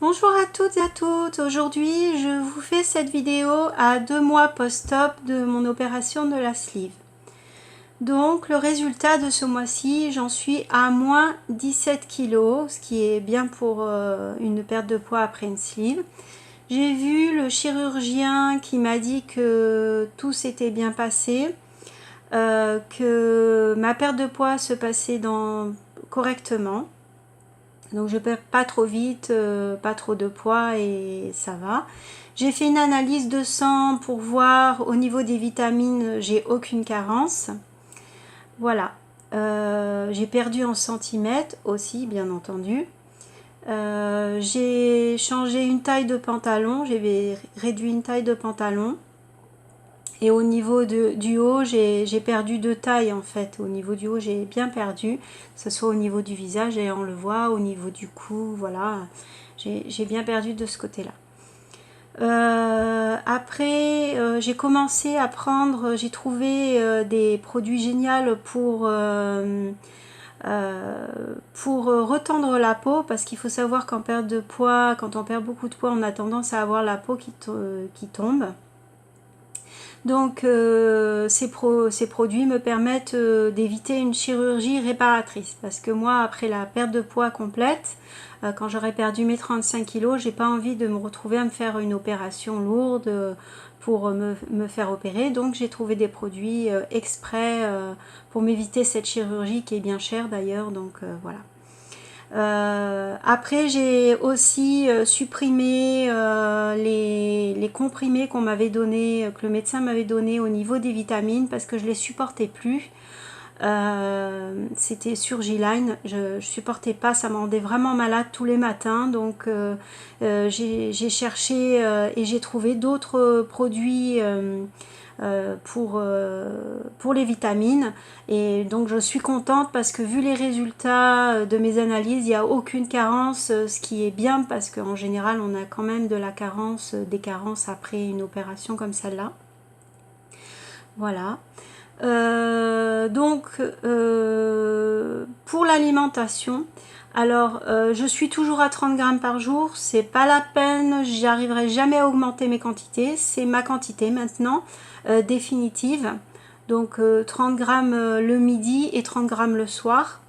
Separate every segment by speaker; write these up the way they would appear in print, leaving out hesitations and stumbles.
Speaker 1: Bonjour à toutes et à toutes, aujourd'hui je vous fais cette vidéo à 2 mois post-op de mon opération de la sleeve. Donc le résultat de ce mois-ci, j'en suis à moins 17 kg, ce qui est bien pour une perte de poids après une sleeve. J'ai vu le chirurgien qui m'a dit que tout s'était bien passé, que ma perte de poids se passait correctement. Donc je perds pas trop vite, pas trop de poids et ça va. J'ai fait une analyse de sang pour voir au niveau des vitamines, j'ai aucune carence. Voilà. J'ai perdu en centimètres aussi, bien entendu. J'ai changé une taille de pantalon, j'ai réduit une taille de pantalon. Et au niveau du haut, j'ai perdu 2 tailles en fait. Au niveau du haut, j'ai bien perdu, que ce soit au niveau du visage, et on le voit, au niveau du cou, voilà. J'ai bien perdu de ce côté-là. Après, j'ai commencé à prendre, j'ai trouvé des produits géniaux pour retendre la peau, parce qu'il faut savoir qu'en perte de poids, quand on perd beaucoup de poids, on a tendance à avoir la peau qui tombe. Donc ces produits me permettent d'éviter une chirurgie réparatrice, parce que moi, après la perte de poids complète, quand j'aurai perdu mes 35 kg, j'ai pas envie de me retrouver à me faire une opération lourde pour me faire opérer. Donc j'ai trouvé des produits exprès pour m'éviter cette chirurgie qui est bien chère d'ailleurs, donc voilà. Après j'ai aussi supprimé les comprimés qu'on m'avait donné, que le médecin m'avait donné au niveau des vitamines, parce que je les supportais plus. C'était sur G-Line, je supportais pas, ça me rendait vraiment malade tous les matins. Donc j'ai cherché et j'ai trouvé d'autres produits pour les vitamines, et donc je suis contente parce que vu les résultats de mes analyses, il n'y a aucune carence, ce qui est bien, parce qu'en général on a quand même de la carence, des carences après une opération comme celle-là. Voilà. Pour l'alimentation, alors je suis toujours à 30 grammes par jour, c'est pas la peine, j'arriverai jamais à augmenter mes quantités, c'est ma quantité maintenant définitive. Donc 30 grammes le midi et 30 grammes le soir.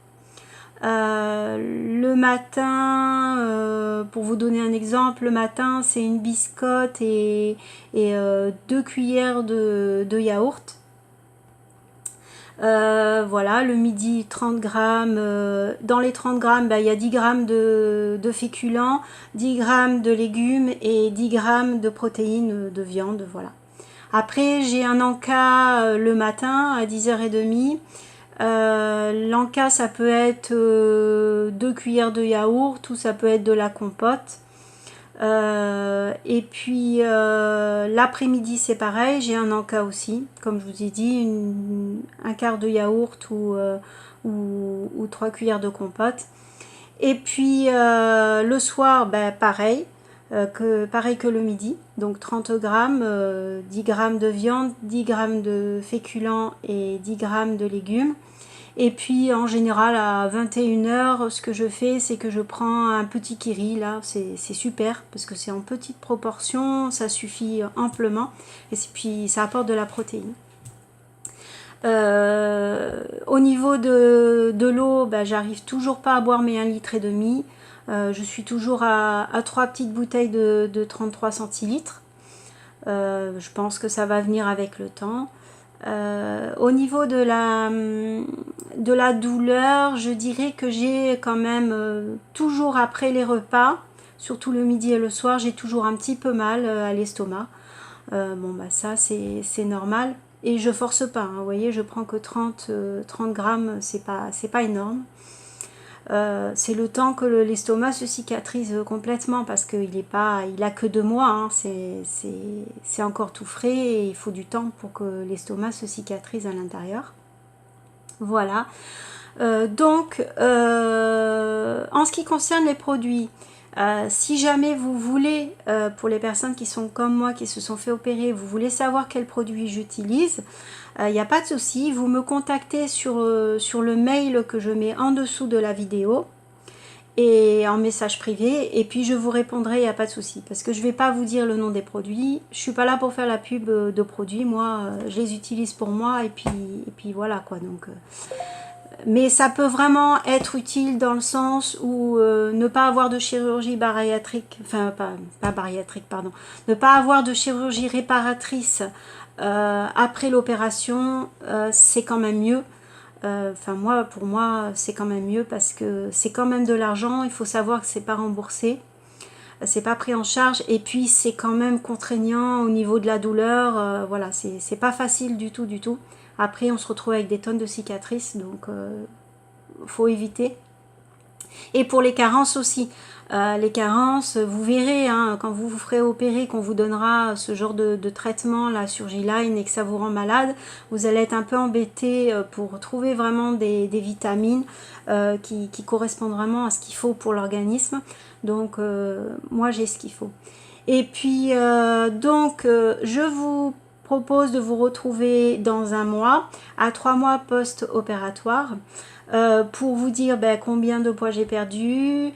Speaker 1: Le matin, pour vous donner un exemple, le matin c'est une biscotte et 2 cuillères de yaourt. Voilà, le midi 30 grammes, dans les 30 grammes, il y a 10 grammes de féculents, 10 grammes de légumes et 10 grammes de protéines de viande, voilà. Après, j'ai un encas le matin à 10h30. L'encas, ça peut être 2 cuillères de yaourt, ou ça peut être de la compote. Et puis l'après-midi c'est pareil, j'ai un encas aussi, comme je vous ai dit, un quart de yaourt ou 3 cuillères de compote. Et puis le soir, pareil, pareil que le midi, donc 30 grammes, 10 grammes de viande, 10 grammes de féculents et 10 grammes de légumes. Et puis en général à 21h, ce que je fais, c'est que je prends un petit kiri, là, c'est super, parce que c'est en petite proportion, ça suffit amplement, et puis ça apporte de la protéine. Au niveau de l'eau, j'arrive toujours pas à boire mes 1,5 litre. Je suis toujours à 3 petites bouteilles de 33 centilitres. Je pense que ça va venir avec le temps. Au niveau de la douleur, je dirais que j'ai quand même toujours après les repas, surtout le midi et le soir, j'ai toujours un petit peu mal à l'estomac. Ça c'est normal, et je force pas, hein, vous voyez, je prends que 30 grammes, c'est pas énorme. C'est le temps que l'estomac se cicatrise complètement, parce qu'il a que 2 mois, hein, c'est encore tout frais, et il faut du temps pour que l'estomac se cicatrise à l'intérieur. Voilà. En ce qui concerne les produits, si jamais vous voulez, pour les personnes qui sont comme moi, qui se sont fait opérer, vous voulez savoir quels produits j'utilise, il n'y a pas de souci, vous me contactez sur le mail que je mets en dessous de la vidéo, et en message privé, et puis je vous répondrai, il n'y a pas de souci, parce que je vais pas vous dire le nom des produits, je suis pas là pour faire la pub de produits, moi je les utilise pour moi, et puis voilà quoi, donc mais ça peut vraiment être utile dans le sens où ne pas avoir de chirurgie bariatrique, enfin pas bariatrique, pardon, ne pas avoir de chirurgie réparatrice après l'opération, c'est quand même mieux. Enfin moi, pour moi, c'est quand même mieux parce que c'est quand même de l'argent. Il faut savoir que c'est pas remboursé, c'est pas pris en charge, et puis c'est quand même contraignant au niveau de la douleur. Voilà, c'est pas facile du tout, du tout. Après, on se retrouve avec des tonnes de cicatrices, donc faut éviter. Et pour les carences aussi. Les carences, vous verrez, hein, quand vous vous ferez opérer, qu'on vous donnera ce genre de traitement là sur G-Line et que ça vous rend malade, vous allez être un peu embêté pour trouver vraiment des vitamines qui correspondent vraiment à ce qu'il faut pour l'organisme. Donc moi j'ai ce qu'il faut. Et puis je vous propose de vous retrouver dans un mois, à 3 mois post-opératoire, pour vous dire combien de poids j'ai perdu,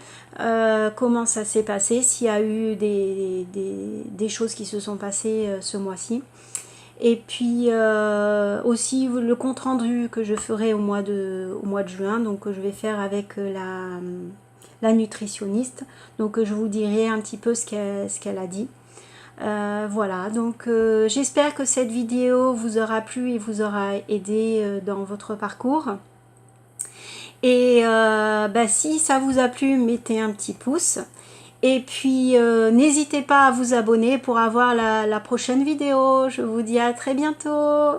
Speaker 1: comment ça s'est passé, s'il y a eu des choses qui se sont passées ce mois-ci. Et puis aussi le compte rendu que je ferai au mois de juin, donc que je vais faire avec la nutritionniste. Donc je vous dirai un petit peu ce qu'elle a dit. Voilà, donc j'espère que cette vidéo vous aura plu et vous aura aidé dans votre parcours. Et si ça vous a plu, mettez un petit pouce. Et puis n'hésitez pas à vous abonner pour avoir la prochaine vidéo. Je vous dis à très bientôt.